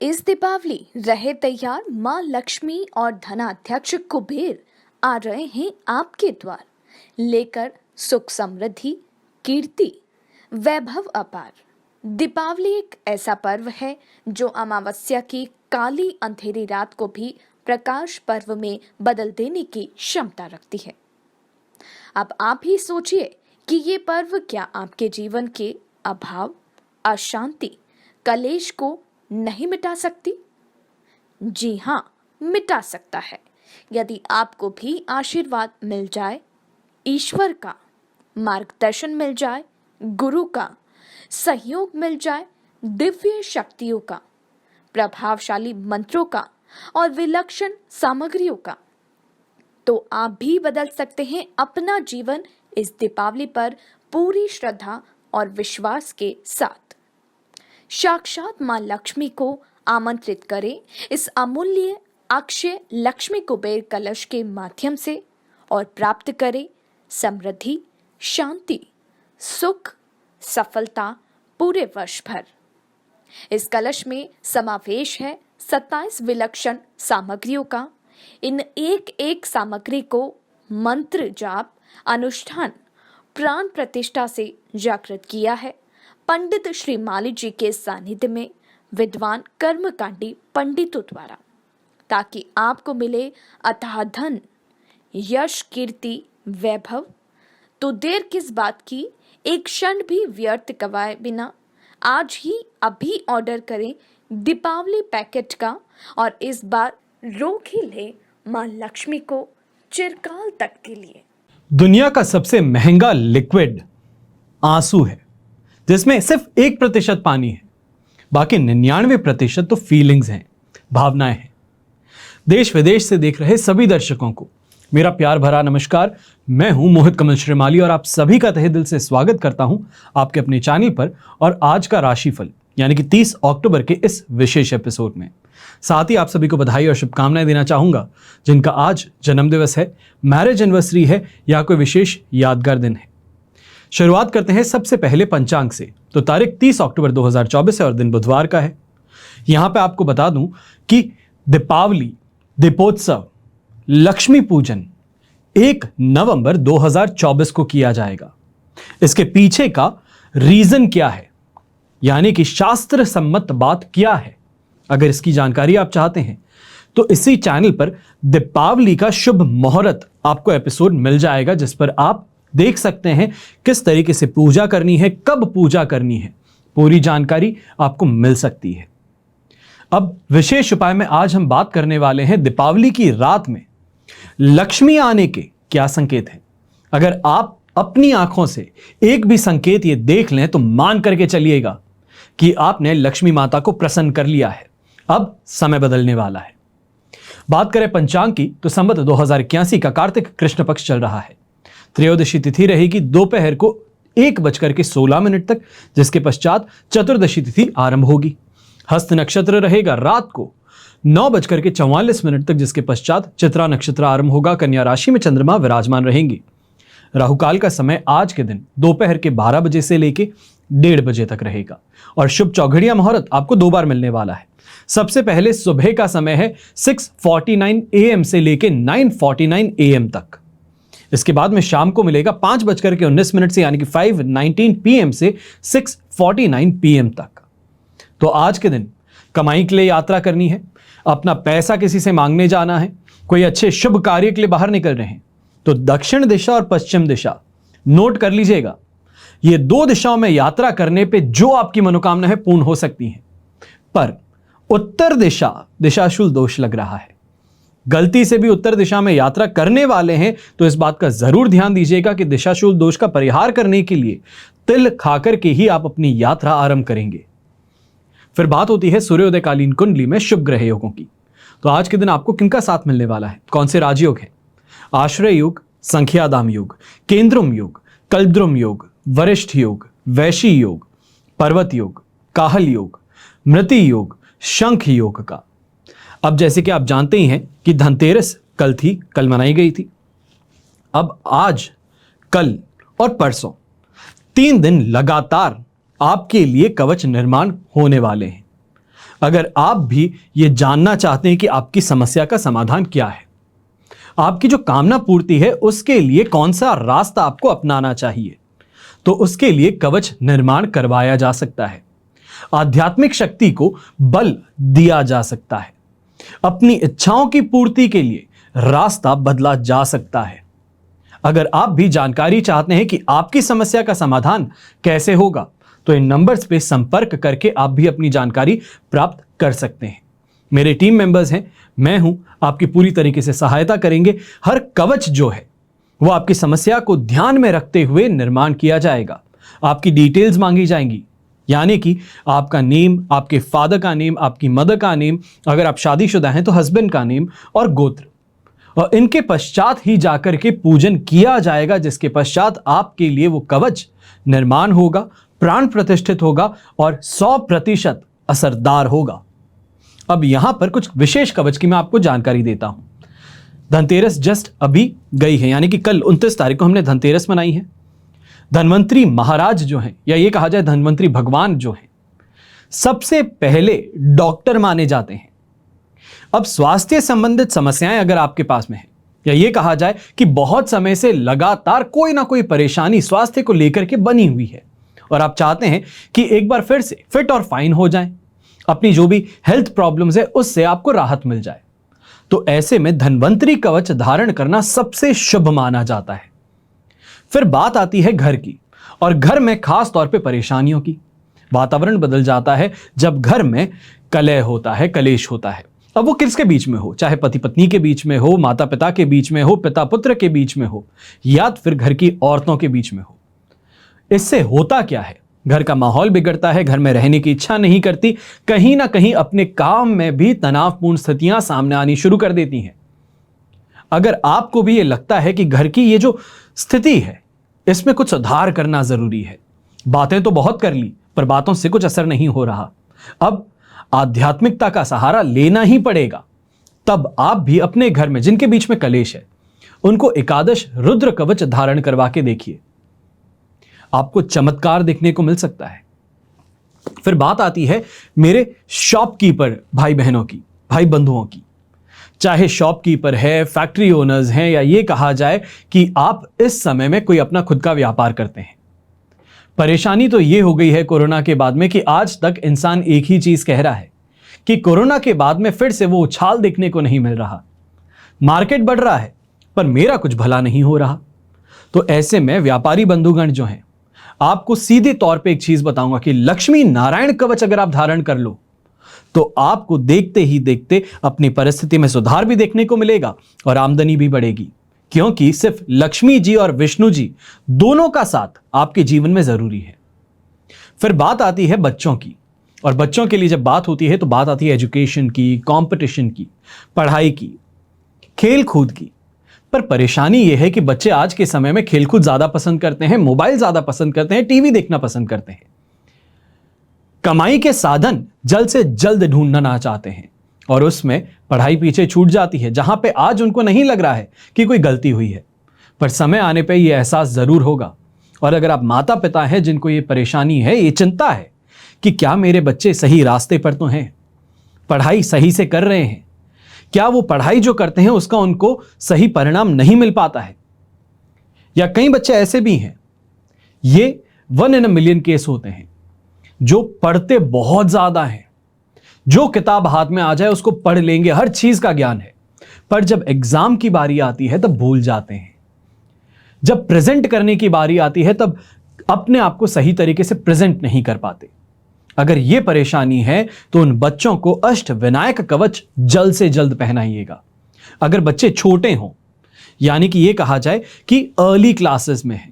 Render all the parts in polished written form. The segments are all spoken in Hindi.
इस दीपावली रहे तैयार, माँ लक्ष्मी और धनाध्यक्ष कुबेर आ रहे हैं आपके द्वार, लेकर सुख समृद्धि, कीर्ति, वैभव अपार। दीपावली एक ऐसा पर्व है जो अमावस्या की काली अंधेरी रात को भी प्रकाश पर्व में बदल देने की क्षमता रखती है। अब आप ही सोचिए कि ये पर्व क्या आपके जीवन के अभाव, अशांति, कलेश को नहीं मिटा सकती? जी हाँ, मिटा सकता है, यदि आपको भी आशीर्वाद मिल जाए, ईश्वर का मार्गदर्शन मिल जाए, गुरु का सहयोग मिल जाए, दिव्य शक्तियों का, प्रभावशाली मंत्रों का और विलक्षण सामग्रियों का, तो आप भी बदल सकते हैं अपना जीवन इस दीपावली पर पूरी श्रद्धा और विश्वास के साथ। साक्षात मां लक्ष्मी को आमंत्रित करें इस अमूल्य अक्षय लक्ष्मी कुबेर कलश के माध्यम से और प्राप्त करें समृद्धि, शांति, सुख, सफलता पूरे वर्ष भर। इस कलश में समावेश है 27 विलक्षण सामग्रियों का। इन एक एक सामग्री को मंत्र जाप, अनुष्ठान, प्राण प्रतिष्ठा से जागृत किया है पंडित श्री माली जी के सानिध्य में विद्वान कर्मकांडी पंडितों द्वारा, ताकि आपको मिले अथाह धन, यश, कीर्ति, वैभव। तो देर किस बात की, एक क्षण भी व्यर्थ गवाए बिना आज ही अभी ऑर्डर करें दीपावली पैकेट का और इस बार रोक ही ले मां लक्ष्मी को चिरकाल तक के लिए। दुनिया का सबसे महंगा लिक्विड आंसू है, जिसमें सिर्फ 1% पानी है, बाकी 99% तो फीलिंग्स हैं, भावनाएं हैं। देश विदेश से देख रहे सभी दर्शकों को मेरा प्यार भरा नमस्कार। मैं हूं मोहित कमल श्रीमाली और आप सभी का तहे दिल से स्वागत करता हूं आपके अपने चैनल पर और आज का राशिफल यानी कि 30 अक्टूबर के इस विशेष एपिसोड में। साथ ही आप सभी को बधाई और शुभकामनाएं देना चाहूंगा जिनका आज जन्मदिवस है, मैरिज एनिवर्सरी है या कोई विशेष यादगार दिन है। शुरुआत करते हैं सबसे पहले पंचांग से। तो तारीख 30 अक्टूबर 2024 है और दिन बुधवार का है। यहां पे आपको बता दूं कि दीपावली, दीपोत्सव, लक्ष्मी पूजन 1 नवंबर 2024 को किया जाएगा। इसके पीछे का रीजन क्या है, यानी कि शास्त्र सम्मत बात क्या है, अगर इसकी जानकारी आप चाहते हैं तो इसी चैनल पर दीपावली का शुभ मुहूर्त आपको एपिसोड मिल जाएगा, जिस पर आप देख सकते हैं किस तरीके से पूजा करनी है, कब पूजा करनी है, पूरी जानकारी आपको मिल सकती है। अब विशेष उपाय में आज हम बात करने वाले हैं दीपावली की रात में लक्ष्मी आने के क्या संकेत हैं। अगर आप अपनी आंखों से एक भी संकेत ये देख लें तो मान करके चलिएगा कि आपने लक्ष्मी माता को प्रसन्न कर लिया है। अब समय बदलने वाला है। बात करें पंचांग की तो संवत 2081 का कार्तिक कृष्ण पक्ष चल रहा है। त्रयोदशी तिथि रहेगी दोपहर को 1:16 तक, जिसके पश्चात चतुर्दशी तिथि आरंभ होगी। हस्त नक्षत्र रहेगा रात को 9:44 तक, जिसके पश्चात चित्रा नक्षत्र आरंभ होगा। कन्या राशि में चंद्रमा विराजमान रहेंगी। राहुकाल का समय आज के दिन दोपहर के 12 बजे से लेके 1:30 बजे तक रहेगा और शुभ चौघड़िया मुहूर्त आपको 2 बार मिलने वाला है। सबसे पहले सुबह का समय है 6:49 AM से लेके 9:49 AM तक। इसके बाद में शाम को मिलेगा 5:19 से यानी कि 5:19 PM से 6:49 PM तक। तो आज के दिन कमाई के लिए यात्रा करनी है, अपना पैसा किसी से मांगने जाना है, कोई अच्छे शुभ कार्य के लिए बाहर निकल रहे हैं तो दक्षिण दिशा और पश्चिम दिशा नोट कर लीजिएगा। ये 2 दिशाओं में यात्रा करने पे जो आपकी मनोकामना है पूर्ण हो सकती है, पर उत्तर दिशा दिशाशूल दोष लग रहा है। गलती से भी उत्तर दिशा में यात्रा करने वाले हैं तो इस बात का जरूर ध्यान दीजिएगा कि दिशाशूल दोष का परिहार करने के लिए तिल खाकर के ही आप अपनी यात्रा आरंभ करेंगे। फिर बात होती है सूर्योदयकालीन कुंडली में शुभ ग्रह योगों की। तो आज के दिन आपको किनका साथ मिलने वाला है, कौन से राजयोग है? आश्रय योग, संख्याधाम योग, केंद्रुम योग, कल्पद्रुम योग, वरिष्ठ योग, वैशी योग, पर्वत योग, काहल योग, मृति योग, शंख योग का। अब जैसे कि आप जानते ही हैं कि धनतेरस कल मनाई गई थी। अब आज, कल और परसों 3 दिन लगातार आपके लिए कवच निर्माण होने वाले हैं। अगर आप भी ये जानना चाहते हैं कि आपकी समस्या का समाधान क्या है, आपकी जो कामना पूर्ति है उसके लिए कौन सा रास्ता आपको अपनाना चाहिए, तो उसके लिए कवच निर्माण करवाया जा सकता है। आध्यात्मिक शक्ति को बल दिया जा सकता है। अपनी इच्छाओं की पूर्ति के लिए रास्ता बदला जा सकता है। अगर आप भी जानकारी चाहते हैं कि आपकी समस्या का समाधान कैसे होगा, तो इन नंबर्स पे संपर्क करके आप भी अपनी जानकारी प्राप्त कर सकते हैं। मेरे टीम मेंबर्स हैं, मैं हूं, आपकी पूरी तरीके से सहायता करेंगे। हर कवच जो है वो आपकी समस्या को ध्यान में रखते हुए निर्माण किया जाएगा। आपकी डिटेल्स मांगी जाएंगी, यानी कि आपका नेम, आपके फादर का नेम, आपकी मदर का नेम, अगर आप शादीशुदा हैं तो हस्बैंड का नेम और गोत्र, और इनके पश्चात ही जाकर के पूजन किया जाएगा, जिसके पश्चात आपके लिए वो कवच निर्माण होगा, प्राण प्रतिष्ठित होगा और 100% असरदार होगा। अब यहां पर कुछ विशेष कवच की मैं आपको जानकारी देता हूं। धनतेरस जस्ट अभी गई है, यानी कि कल 29 तारीख को हमने धनतेरस मनाई है। धनवंतरी महाराज जो हैं, या ये कहा जाए धनवंतरी भगवान जो हैं, सबसे पहले डॉक्टर माने जाते हैं। अब स्वास्थ्य संबंधित समस्याएं अगर आपके पास में है, या ये कहा जाए कि बहुत समय से लगातार कोई ना कोई परेशानी स्वास्थ्य को लेकर के बनी हुई है और आप चाहते हैं कि एक बार फिर से फिट और फाइन हो जाएं, अपनी जो भी हेल्थ प्रॉब्लम्स है उससे आपको राहत मिल जाए, तो ऐसे में धनवंतरी कवच धारण करना सबसे शुभ माना जाता है। फिर बात आती है घर की, और घर में खास तौर पे परेशानियों की। वातावरण बदल जाता है जब घर में कलह होता है, कलेश होता है। अब वो किसके बीच में हो, चाहे पति पत्नी के बीच में हो, माता पिता के बीच में हो, पिता पुत्र के बीच में हो, या फिर घर की औरतों के बीच में हो। इससे होता क्या है, घर का माहौल बिगड़ता है, घर में रहने की इच्छा नहीं करती, कहीं ना कहीं अपने काम में भी तनावपूर्ण स्थितियां सामने आनी शुरू कर देती हैं। अगर आपको भी ये लगता है कि घर की ये जो स्थिति है इसमें कुछ सुधार करना जरूरी है, बातें तो बहुत कर ली पर बातों से कुछ असर नहीं हो रहा, अब आध्यात्मिकता का सहारा लेना ही पड़ेगा, तब आप भी अपने घर में जिनके बीच में कलेश है उनको एकादश रुद्र कवच धारण करवा के देखिए, आपको चमत्कार देखने को मिल सकता है। फिर बात आती है मेरे शॉपकीपर भाई बहनों की, भाई बंधुओं की। चाहे शॉपकीपर है, फैक्ट्री ओनर्स हैं, या ये कहा जाए कि आप इस समय में कोई अपना खुद का व्यापार करते हैं। परेशानी तो ये हो गई है कोरोना के बाद में कि आज तक इंसान एक ही चीज कह रहा है कि कोरोना के बाद में फिर से वो उछाल देखने को नहीं मिल रहा। मार्केट बढ़ रहा है पर मेरा कुछ भला नहीं हो रहा। तो ऐसे में व्यापारी बंधुगण जो हैं, आपको सीधे तौर पे एक चीज बताऊंगा कि लक्ष्मी नारायण कवच अगर आप धारण कर लो तो आपको देखते ही देखते अपनी परिस्थिति में सुधार भी देखने को मिलेगा और आमदनी भी बढ़ेगी, क्योंकि सिर्फ लक्ष्मी जी और विष्णु जी दोनों का साथ आपके जीवन में जरूरी है। फिर बात आती है बच्चों की, और बच्चों के लिए जब बात होती है तो बात आती है एजुकेशन की, कंपटीशन की, पढ़ाई की, खेल कूद की। पर परेशानी यह है कि बच्चे आज के समय में खेलकूद ज्यादा पसंद करते हैं, मोबाइल ज्यादा पसंद करते हैं, टीवी देखना पसंद करते हैं, कमाई के साधन जल्द से जल्द ढूंढना चाहते हैं, और उसमें पढ़ाई पीछे छूट जाती है, जहां पे आज उनको नहीं लग रहा है कि कोई गलती हुई है, पर समय आने पे ये एहसास जरूर होगा। और अगर आप माता पिता हैं जिनको ये परेशानी है, ये चिंता है कि क्या मेरे बच्चे सही रास्ते पर तो हैं, पढ़ाई सही से कर रहे हैं, क्या वो पढ़ाई जो करते हैं उसका उनको सही परिणाम नहीं मिल पाता है, या कई बच्चे ऐसे भी हैं, ये 1 in a million केस होते हैं, जो पढ़ते बहुत ज्यादा हैं, जो किताब हाथ में आ जाए उसको पढ़ लेंगे, हर चीज का ज्ञान है, पर जब एग्जाम की बारी आती है तब भूल जाते हैं, जब प्रेजेंट करने की बारी आती है तब अपने आप को सही तरीके से प्रेजेंट नहीं कर पाते। अगर यह परेशानी है तो उन बच्चों को अष्ट विनायक कवच जल्द से जल्द पहनाइएगा। अगर बच्चे छोटे हों, यानी कि यह कहा जाए कि अर्ली क्लासेस में है,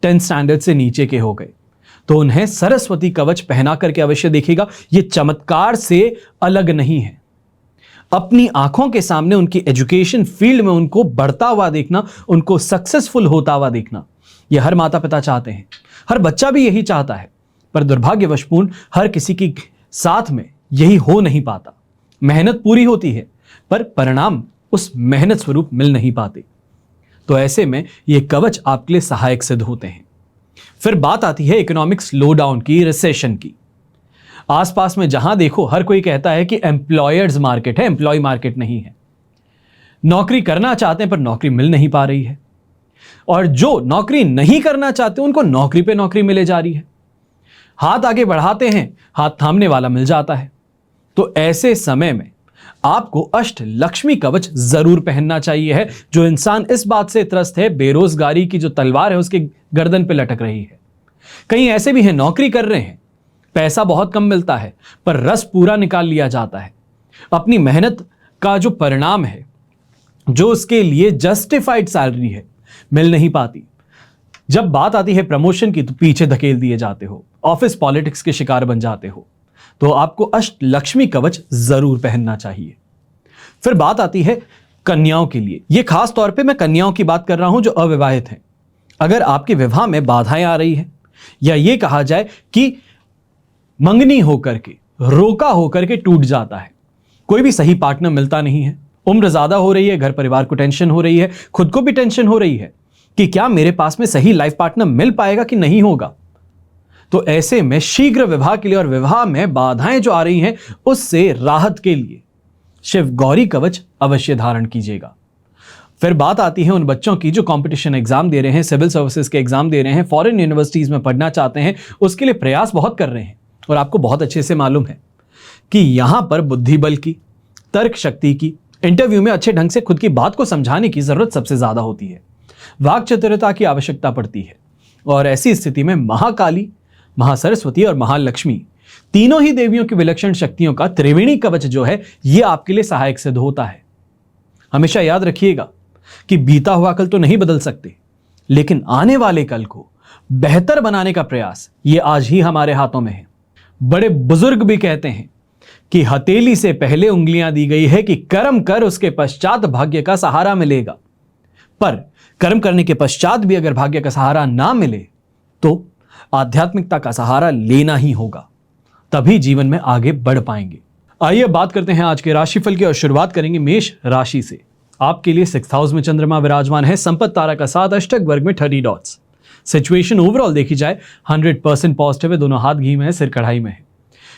10th स्टैंडर्ड से नीचे के हो गए, तो उन्हें सरस्वती कवच पहना करके अवश्य देखिएगा। यह चमत्कार से अलग नहीं है। अपनी आंखों के सामने उनकी एजुकेशन फील्ड में उनको बढ़ता हुआ देखना, उनको सक्सेसफुल होता हुआ देखना, यह हर माता पिता चाहते हैं, हर बच्चा भी यही चाहता है, पर दुर्भाग्यवशपूर्ण हर किसी की साथ में यही हो नहीं पाता। मेहनत पूरी होती है पर परिणाम उस मेहनत स्वरूप मिल नहीं पाते। तो ऐसे में ये कवच आपके लिए सहायक सिद्ध होते हैं। फिर बात आती है इकोनॉमिक स्लो डाउन की, रिसेशन की। आसपास में जहां देखो हर कोई कहता है कि एम्प्लॉयर्स मार्केट है, एम्प्लॉय मार्केट नहीं है। नौकरी करना चाहते हैं पर नौकरी मिल नहीं पा रही है, और जो नौकरी नहीं करना चाहते उनको नौकरी पे नौकरी मिले जा रही है। हाथ आगे बढ़ाते हैं, हाथ थामने वाला मिल जाता है। तो ऐसे समय में आपको अष्ट लक्ष्मी कवच जरूर पहनना चाहिए है। जो इंसान इस बात से त्रस्त है, बेरोजगारी की जो तलवार है उसके गर्दन पे लटक रही है। कहीं ऐसे भी हैं नौकरी कर रहे हैं, पैसा बहुत कम मिलता है पर रस पूरा निकाल लिया जाता है। अपनी मेहनत का जो परिणाम है, जो उसके लिए जस्टिफाइड सैलरी है, मिल नहीं पाती। जब बात आती है प्रमोशन की तो पीछे धकेल दिए जाते हो, ऑफिस पॉलिटिक्स के शिकार बन जाते हो। तो आपको अष्ट लक्ष्मी कवच जरूर पहनना चाहिए। फिर बात आती है कन्याओं के लिए। यह खास तौर पे मैं कन्याओं की बात कर रहा हूं जो अविवाहित हैं। अगर आपके विवाह में बाधाएं आ रही है, या यह कहा जाए कि मंगनी होकर के, रोका होकर के टूट जाता है, कोई भी सही पार्टनर मिलता नहीं है, उम्र ज्यादा हो रही है, घर परिवार को टेंशन हो रही है, खुद को भी टेंशन हो रही है कि क्या मेरे पास में सही लाइफ पार्टनर मिल पाएगा कि नहीं होगा, तो ऐसे में शीघ्र विवाह के लिए और विवाह में बाधाएं जो आ रही हैं उससे राहत के लिए शिव गौरी कवच अवश्य धारण कीजिएगा। फिर बात आती है उन बच्चों की जो कंपटीशन एग्जाम दे रहे हैं, सिविल सर्विसेज के एग्जाम दे रहे हैं, फॉरेन यूनिवर्सिटीज में पढ़ना चाहते हैं, उसके लिए प्रयास बहुत कर रहे हैं। और आपको बहुत अच्छे से मालूम है कि यहां पर बुद्धि बल की, तर्क शक्ति की, इंटरव्यू में अच्छे ढंग से खुद की बात को समझाने की जरूरत सबसे ज्यादा होती है। वाक चतुरता की आवश्यकता पड़ती है। और ऐसी स्थिति में महाकाली, महासरस्वती और महालक्ष्मी तीनों ही देवियों की विलक्षण शक्तियों का त्रिवेणी कवच जो है यह आपके लिए सहायक सिद्ध होता है। हमेशा याद रखिएगा कि बीता हुआ कल तो नहीं बदल सकते, लेकिन आने वाले कल को बेहतर बनाने का प्रयास ये आज ही हमारे हाथों में है। बड़े बुजुर्ग भी कहते हैं कि हथेली से पहले उंगलियां दी गई है कि कर्म कर, उसके पश्चात भाग्य का सहारा मिलेगा। पर कर्म करने के पश्चात भी अगर भाग्य का सहारा ना मिले तो आध्यात्मिकता का सहारा लेना ही होगा, तभी जीवन में आगे बढ़ पाएंगे। आइए बात करते हैं आज के राशिफल की और शुरुआत करेंगे मेष राशि से। आपके लिए 6th हाउस में चंद्रमा विराजमान है, संपत्ति तारा का साथ, अष्टक वर्ग में 30 डॉट्स। सिचुएशन ओवरऑल देखी जाए 100% पॉजिटिव है, दोनों हाथ घी में है, सिर कढ़ाई में है।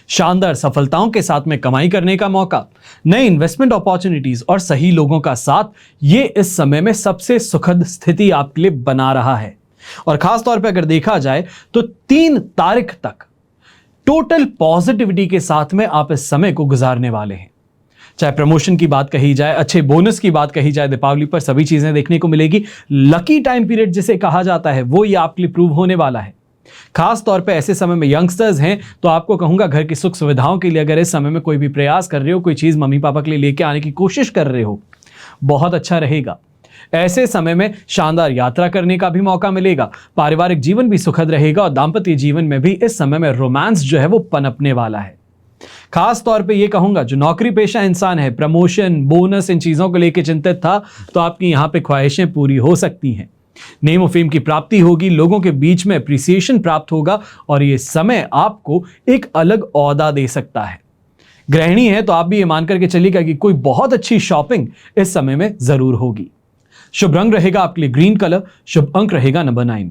शानदार सफलताओं के साथ में कमाई करने का मौका, नए इन्वेस्टमेंट अपॉर्चुनिटीज और सही लोगों का साथ, ये इस समय में सबसे सुखद स्थिति आपके लिए बना रहा है। और खास तौर पे अगर देखा जाए तो 3 तारीख तक टोटल पॉजिटिविटी के साथ में आप इस समय को गुजारने वाले हैं। चाहे प्रमोशन की बात कही जाए, अच्छे बोनस की बात कही जाए, दीपावली पर सभी चीजें देखने को मिलेगी। लकी टाइम पीरियड जिसे कहा जाता है वो ये आपके लिए प्रूव होने वाला है। खास तौर पे ऐसे समय में यंगस्टर्स हैं तो आपको कहूंगा घर की सुख सुविधाओं के लिए अगर इस समय में कोई भी प्रयास कर रहे हो, कोई चीज मम्मी पापा के लिए लेके आने की कोशिश कर रहे हो, बहुत अच्छा रहेगा। ऐसे समय में शानदार यात्रा करने का भी मौका मिलेगा, पारिवारिक जीवन भी सुखद रहेगा और दाम्पत्य जीवन में भी इस समय में रोमांस जो है वो पनपने वाला है। खास तौर पे ये कहूंगा जो नौकरी पेशा इंसान है, प्रमोशन, बोनस, इन चीजों को लेकर चिंतित था तो आपकी यहां पे ख्वाहिशें पूरी हो सकती हैं। नेम ऑफ फेम की प्राप्ति होगी, लोगों के बीच में अप्रिसिएशन प्राप्त होगा और ये समय आपको एक अलग ओहदा दे सकता है। गृहिणी है तो आप भी ये मान करके चलिएगा कि कोई बहुत अच्छी शॉपिंग इस समय में जरूर होगी। शुभ रंग रहेगा आपके लिए ग्रीन कलर, शुभ अंक रहेगा नंबर 9।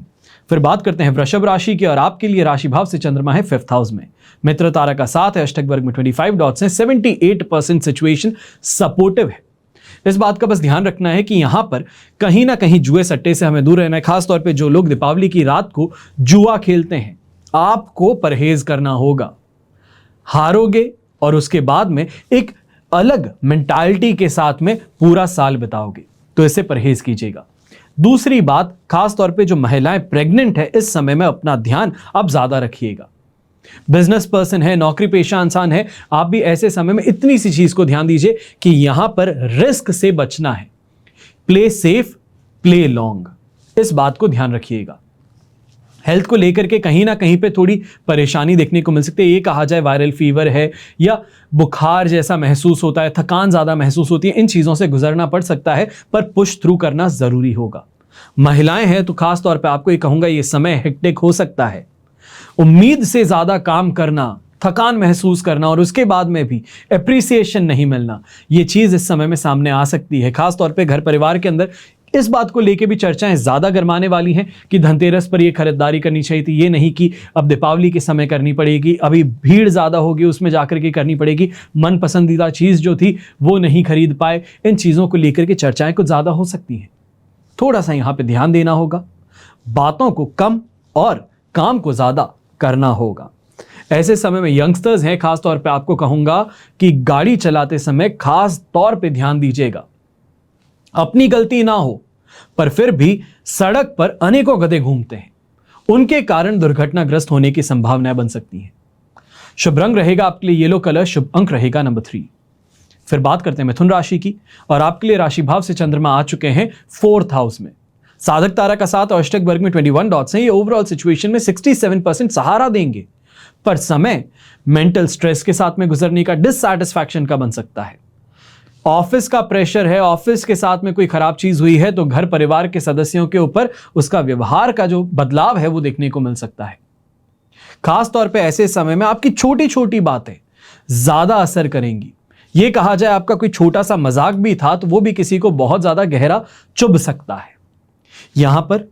फिर बात करते हैं वृषभ राशि की और आपके लिए राशि भाव से चंद्रमा है 5th हाउस में, मित्र तारा का साथ है, अष्टक वर्ग में 25 डॉट्स हैं, 78% सिचुएशन सपोर्टिव है। इस बात का बस ध्यान रखना है कि यहां पर कहीं ना कहीं जुए सट्टे से हमें दूर रहना है। खास तौर पे जो लोग दीपावली की रात को जुआ खेलते हैं, आपको परहेज करना होगा। हारोगे और उसके बाद में एक अलग मेंटालिटी के साथ में पूरा साल बिताओगे, तो इससे परहेज कीजिएगा। दूसरी बात, खास तौर पे जो महिलाएं प्रेग्नेंट है इस समय में अपना ध्यान अब ज्यादा रखिएगा। बिजनेस पर्सन है, नौकरी पेशा इंसान है, आप भी ऐसे समय में इतनी सी चीज को ध्यान दीजिए कि यहां पर रिस्क से बचना है। प्ले सेफ, प्ले लॉन्ग, इस बात को ध्यान रखिएगा। हेल्थ को लेकर के कहीं ना कहीं पे थोड़ी परेशानी देखने को मिल सकती है। ये कहा जाए वायरल फीवर है या बुखार जैसा महसूस होता है, थकान ज्यादा महसूस होती है, इन चीजों से गुजरना पड़ सकता है, पर पुश थ्रू करना जरूरी होगा। महिलाएं हैं तो खास तौर पे आपको ये कहूंगा ये समय हेक्टिक हो सकता है। उम्मीद से ज्यादा काम करना, थकान महसूस करना और उसके बाद में भी एप्रिसिएशन नहीं मिलना, ये चीज इस समय में सामने आ सकती है। खास तौर पे घर परिवार के अंदर इस बात को लेके भी चर्चाएं ज्यादा गरमाने वाली हैं कि धनतेरस पर ये खरीदारी करनी चाहिए थी, ये नहीं कि अब दीपावली के समय करनी पड़ेगी, अभी भीड़ ज्यादा होगी उसमें जाकर के करनी पड़ेगी, मन पसंदीदा चीज जो थी वो नहीं खरीद पाए। इन चीजों को लेकर के चर्चाएं कुछ ज्यादा हो सकती हैं। थोड़ा सा यहां पे ध्यान देना होगा, बातों को कम और काम को ज्यादा करना होगा। ऐसे समय में यंगस्टर्स हैं, खास तौर पे आपको कहूंगा कि गाड़ी चलाते समय खास तौर पे ध्यान दीजिएगा। अपनी गलती ना हो पर फिर भी सड़क पर अनेकों गधे घूमते हैं, उनके कारण दुर्घटनाग्रस्त होने की संभावनाएं बन सकती हैं। शुभ रंग रहेगा आपके लिए येलो कलर, शुभ अंक रहेगा नंबर 3। फिर बात करते हैं मिथुन राशि की, और आपके लिए राशि भाव से चंद्रमा आ चुके हैं 4th हाउस में। साधक तारा का साथ और अष्टक वर्ग में 21 डॉट्स हैं। ये ओवरऑल सिचुएशन में 67% सहारा देंगे, पर समय मेंटल स्ट्रेस के साथ में गुजरने का, डिससैटिस्फैक्शन का बन सकता है। ऑफिस का प्रेशर है, ऑफिस के साथ में कोई खराब चीज हुई है तो घर परिवार के सदस्यों के ऊपर उसका व्यवहार का जो बदलाव है वो देखने को मिल सकता है। खास तौर पे ऐसे समय में आपकी छोटी छोटी बातें ज्यादा असर करेंगी। ये कहा जाए आपका कोई छोटा सा मजाक भी था तो वो भी किसी को बहुत ज्यादा गहरा चुभ सकता है। यहां पर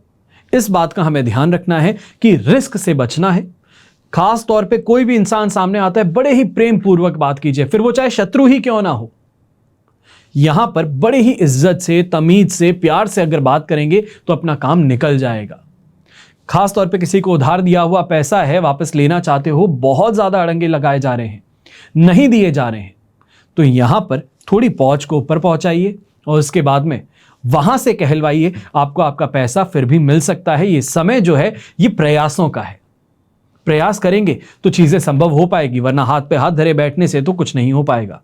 इस बात का हमें ध्यान रखना है कि रिस्क से बचना है। खास तौर पे कोई भी इंसान सामने आता है, बड़े ही प्रेम पूर्वक बात कीजिए, फिर वो चाहे शत्रु ही क्यों ना हो। यहां पर बड़े ही इज्जत से, तमीज से, प्यार से अगर बात करेंगे तो अपना काम निकल जाएगा। खास तौर पे किसी को उधार दिया हुआ पैसा है, वापस लेना चाहते हो, बहुत ज्यादा अड़ंगे लगाए जा रहे हैं, नहीं दिए जा रहे हैं, तो यहां पर थोड़ी पहुंच को ऊपर पहुंचाइए और उसके बाद में वहां से कहलवाइए, आपको आपका पैसा फिर भी मिल सकता है। ये समय जो है ये प्रयासों का है, प्रयास करेंगे तो चीजें संभव हो पाएगी, वरना हाथ पे हाथ धरे बैठने से तो कुछ नहीं हो पाएगा।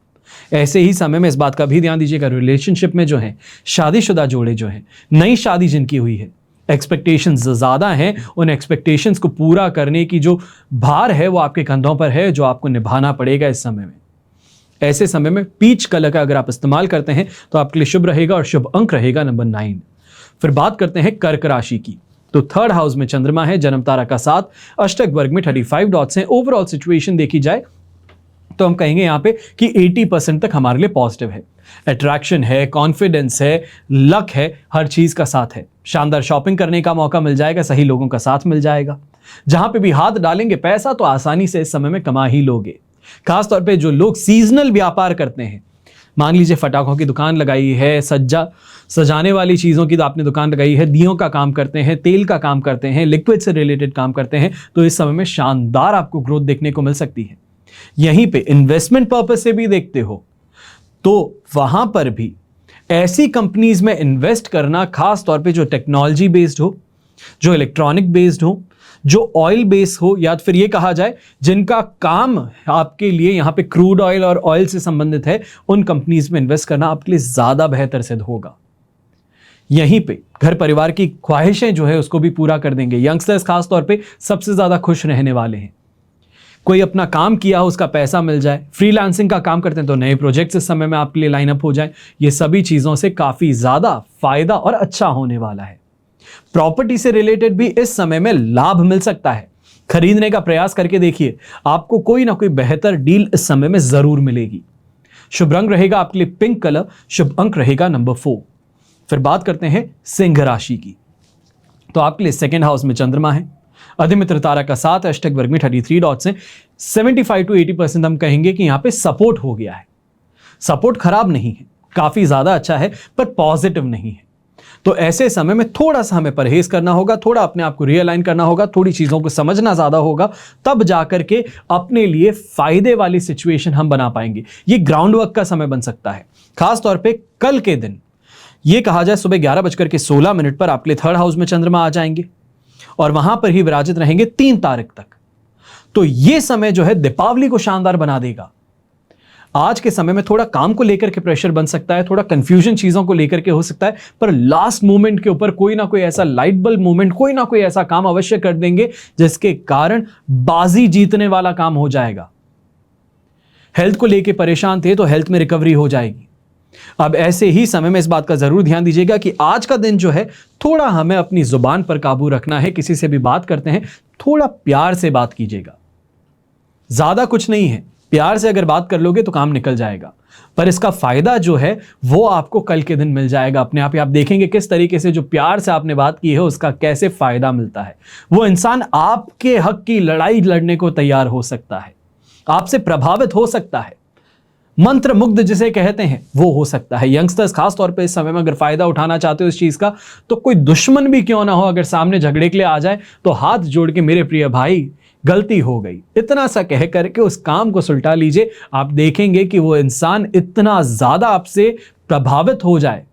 ऐसे ही समय में इस बात का भी ध्यान दीजिएगा, रिलेशनशिप में जो है, शादीशुदा जोड़े जो हैं, नई शादी जिनकी हुई है, एक्सपेक्टेशंस ज्यादा हैं, उन एक्सपेक्टेशंस को पूरा करने की जो भार है वो आपके कंधों पर है, जो आपको निभाना पड़ेगा इस समय में। ऐसे समय में पीच कलर का अगर आप इस्तेमाल करते हैं तो आपके लिए शुभ रहेगा और शुभ अंक रहेगा नंबर 9। फिर बात करते हैं कर्क राशि की, तो 3rd हाउस में चंद्रमा है, जन्म तारा का 7, अष्टक वर्ग में 35 डॉट्स हैं। ओवरऑल सिचुएशन देखी जाए तो हम कहेंगे यहां पे कि 80% तक हमारे लिए पॉजिटिव है। अट्रैक्शन है, कॉन्फिडेंस है, लक है, हर चीज का साथ है। शानदार शॉपिंग करने का मौका मिल जाएगा, सही लोगों का साथ मिल जाएगा। जहां पे भी हाथ डालेंगे पैसा तो आसानी से इस समय में कमा ही लोगे। खासतौर पे जो लोग सीजनल व्यापार करते हैं, मान लीजिए फटाखों की दुकान लगाई है, सजाने वाली चीज़ों की तो आपने दुकान लगाई है, दियों का काम करते हैं, तेल का काम करते हैं, लिक्विड से रिलेटेड काम करते हैं, तो इस समय में शानदार आपको ग्रोथ देखने को मिल सकती है। यहीं पे इन्वेस्टमेंट पर्पज से भी देखते हो तो वहां पर भी ऐसी कंपनीज में इन्वेस्ट करना, खास तौर पे जो टेक्नोलॉजी बेस्ड हो, जो इलेक्ट्रॉनिक बेस्ड हो, जो ऑयल बेस हो, या फिर ये कहा जाए जिनका काम आपके लिए यहां पे क्रूड ऑयल और ऑयल से संबंधित है, उन कंपनीज में इन्वेस्ट करना आपके लिए ज्यादा बेहतर सिद्ध होगा। यहीं पे घर परिवार की ख्वाहिशें जो है उसको भी पूरा कर देंगे। यंगस्टर्स खास तौर पे सबसे ज्यादा खुश रहने वाले हैं। कोई अपना काम किया हो, उसका पैसा मिल जाए, फ्रीलांसिंग का काम करते हैं तो नए प्रोजेक्ट्स इस समय में आपके लिए लाइन अप हो जाए। ये सभी चीजों से काफी ज्यादा फायदा और अच्छा होने वाला है। प्रॉपर्टी से रिलेटेड भी इस समय में लाभ मिल सकता है। खरीदने का प्रयास करके देखिए, आपको कोई ना कोई बेहतर डील इस समय में जरूर मिलेगी। शुभ रंग रहेगा आपके लिए पिंक कलर, शुभ अंक रहेगा नंबर 4। फिर बात करते हैं सिंह राशि की, तो आपके लिए 2nd हाउस में चंद्रमा है, अधिमित्र तारा का 7, अष्टक वर्ग में 33 डॉट्स हैं। 75 to 80% हम कहेंगे कि यहां पे सपोर्ट हो गया है। सपोर्ट खराब नहीं है, काफी ज्यादा अच्छा है, पर पॉजिटिव नहीं है। तो ऐसे समय में थोड़ा सा हमें परहेज करना होगा, थोड़ा अपने आप को रियलाइन करना होगा, थोड़ी चीजों को समझना ज्यादा होगा, तब जाकर के अपने लिए फायदे वाली सिचुएशन हम बना पाएंगे। ये ग्राउंड वर्क का समय बन सकता है। खास तौर पे कल के दिन, ये कहा जाए सुबह 11:16 पर आपके लिए 3rd हाउस में चंद्रमा आ जाएंगे और वहां पर ही विराजित रहेंगे 3 तारीख तक। तो ये समय जो है दीपावली को शानदार बना देगा। आज के समय में थोड़ा काम को लेकर के प्रेशर बन सकता है, थोड़ा कंफ्यूजन चीजों को लेकर के हो सकता है, पर लास्ट मोमेंट के ऊपर कोई ना कोई ऐसा लाइट बल्ब मोमेंट, कोई ना कोई ऐसा काम अवश्य कर देंगे जिसके कारण बाजी जीतने वाला काम हो जाएगा। हेल्थ को लेकर परेशान थे तो हेल्थ में रिकवरी हो जाएगी। अब ऐसे ही समय में इस बात का जरूर ध्यान दीजिएगा कि आज का दिन जो है थोड़ा हमें अपनी जुबान पर काबू रखना है। किसी से भी बात करते हैं थोड़ा प्यार से बात कीजिएगा, ज्यादा कुछ नहीं है, प्यार से अगर बात कर लोगे तो काम निकल जाएगा, पर इसका फायदा जो है वो आपको कल के दिन मिल जाएगा अपने आप ही। आप देखेंगे किस तरीके से जो प्यार से आपने बात की है उसका कैसे फायदा मिलता है। वो इंसान आपके हक की लड़ाई लड़ने को तैयार हो सकता है, आपसे प्रभावित हो सकता है, मंत्र मुग्ध जिसे कहते हैं वो हो सकता है। यंगस्टर्स खास तौर पे इस समय में अगर फायदा उठाना चाहते हो इस चीज का, तो कोई दुश्मन भी क्यों ना हो, अगर सामने झगड़े के लिए आ जाए तो हाथ जोड़ के मेरे प्रिय भाई गलती हो गई इतना सा कह करके उस काम को सुलटा लीजिए। आप देखेंगे कि वो इंसान इतना ज्यादा आपसे प्रभावित हो जाए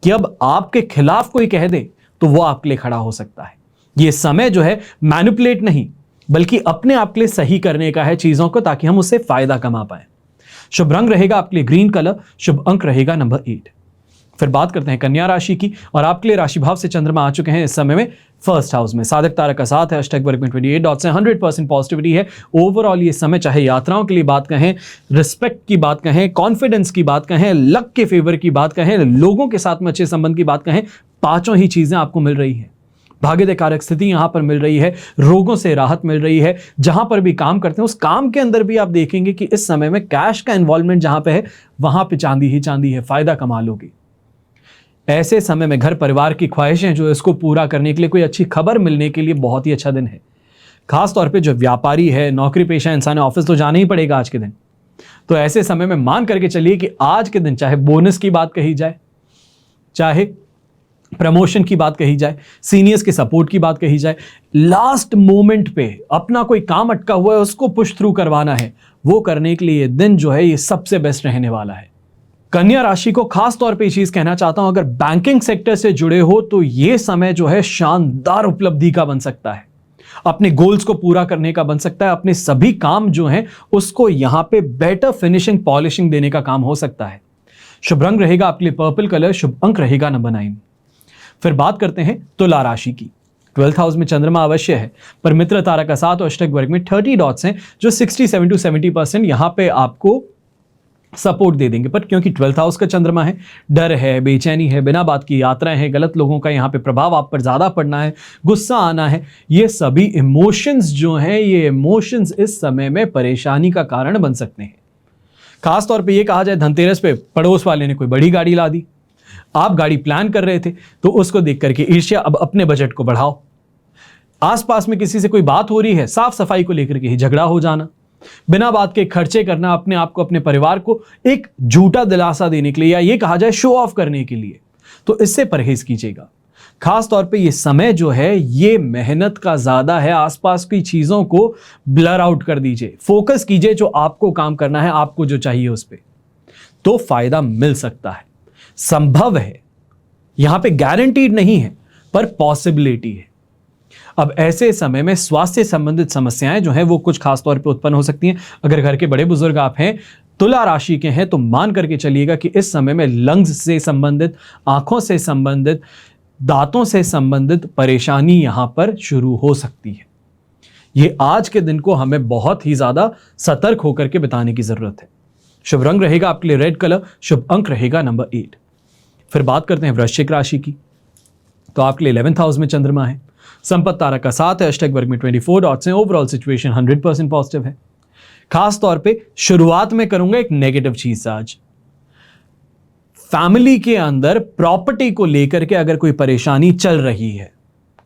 कि अब आपके खिलाफ कोई कह दे तो वो आपके लिए खड़ा हो सकता है। ये समय जो है मैनिपुलेट नहीं बल्कि अपने आप के लिए सही करने का है चीजों को, ताकि हम उससे फायदा कमा पाए। शुभ रंग रहेगा आपके लिए ग्रीन कलर, शुभ अंक रहेगा नंबर 8। फिर बात करते हैं कन्या राशि की, और आपके लिए राशि भाव से चंद्रमा आ चुके हैं इस समय में फर्स्ट हाउस में। साधक तारक का साथ है, अष्टक वर्ग में 28 डॉट्स हैं, 100% पॉजिटिविटी है। ओवरऑल ये समय चाहे यात्राओं के लिए बात कहें, रिस्पेक्ट की बात कहें, कॉन्फिडेंस की बात कहें, लक के फेवर की बात कहें, लोगों के साथ में अच्छे संबंध की बात कहें, पांचों ही चीजें आपको मिल रही हैं। भाग्यदय कारक स्थिति यहां पर मिल रही है, रोगों से राहत मिल रही है। जहां पर भी काम करते हैं उस काम के अंदर भी आप देखेंगे कि इस समय में कैश का इन्वॉल्वमेंट जहां पे है वहां पे चांदी ही चांदी है, फायदा कमा लोगे। ऐसे समय में घर परिवार की ख्वाहिशें जो इसको पूरा करने के लिए, कोई अच्छी खबर मिलने के लिए बहुत ही अच्छा दिन है। खास तौर पे जो व्यापारी है, नौकरी पेशा इंसान है, ऑफिस तो जाना ही पड़ेगा आज के दिन। तो ऐसे समय में मान करके चलिए कि आज के दिन चाहे बोनस की बात कही जाए, चाहे प्रमोशन की बात कही जाए, सीनियर्स के सपोर्ट की बात कही जाए, लास्ट मोमेंट पे अपना कोई काम अटका हुआ है उसको पुश थ्रू करवाना है, वो करने के लिए ये दिन जो है ये सबसे बेस्ट रहने वाला है। कन्या राशि को खास तौर पे ये चीज कहना चाहता हूं, अगर बैंकिंग सेक्टर से जुड़े हो तो ये समय जो है शानदार उपलब्धि का बन सकता है, अपने गोल्स को पूरा करने का बन सकता है, अपने सभी काम जो हैं उसको यहां पे बेटर फिनिशिंग पॉलिशिंग देने का काम हो सकता है। शुभ रंग रहेगा आपके लिए पर्पल कलर, शुभ अंक रहेगा नंबर 9। फिर बात करते हैं तुला राशि की। 12th हाउस में चंद्रमा अवश्य है, पर मित्र तारा का साथ और अष्टक वर्ग में 30 डॉट्स हैं जो 67 to 70% यहां पे आपको सपोर्ट दे देंगे। पर क्योंकि 12th हाउस का चंद्रमा है, डर है, बेचैनी है, बिना बात की यात्राएं हैं, गलत लोगों का यहां पे प्रभाव आप पर ज्यादा पड़ना है, गुस्सा आना है, ये सभी इमोशंस जो हैं ये इमोशंस इस समय में परेशानी का कारण बन सकते हैं। खास तौर पे ये कहा जाए धनतेरस पे पड़ोस वाले ने कोई बड़ी गाड़ी ला दी, आप गाड़ी प्लान कर रहे थे तो उसको देख करके ईर्ष्या, अब अपने बजट को बढ़ाओ। आसपास में किसी से कोई बात हो रही है, साफ सफाई को लेकर के ही झगड़ा हो जाना, बिना बात के खर्चे करना, अपने आप को अपने परिवार को एक झूठा दिलासा देने के लिए या ये कहा जाए शो ऑफ करने के लिए, तो इससे परहेज कीजिएगा। खास तौर पे ये समय जो है ये मेहनत का ज्यादा है, आसपास की चीजों को ब्लर आउट कर दीजिए, फोकस कीजिए जो आपको काम करना है, आपको जो चाहिए उस पर, तो फायदा मिल सकता है, संभव है, यहां पे गारंटीड नहीं है पर पॉसिबिलिटी है। अब ऐसे समय में स्वास्थ्य संबंधित समस्याएं जो हैं वो कुछ खास तौर पे उत्पन्न हो सकती हैं। अगर घर के बड़े बुजुर्ग आप हैं, तुला राशि के हैं, तो मान करके चलिएगा कि इस समय में लंग्स से संबंधित, आंखों से संबंधित, दांतों से संबंधित परेशानी यहां पर शुरू हो सकती है। ये आज के दिन को हमें बहुत ही ज्यादा सतर्क होकर के बिताने की जरूरत है। शुभ रंग रहेगा आपके लिए रेड कलर, शुभ अंक रहेगा नंबर 8। फिर बात करते हैं वृश्चिक राशि की, तो आपके लिए 11th हाउस में चंद्रमा है, संपत्ति तारा का साथ है, अष्टक वर्ग में 24 डॉट्स हैं। ओवरऑल सिचुएशन 100% पॉजिटिव है। खास तौर पे शुरुआत में करूंगा एक नेगेटिव चीज आज, फैमिली के अंदर प्रॉपर्टी को लेकर के अगर कोई परेशानी चल रही है,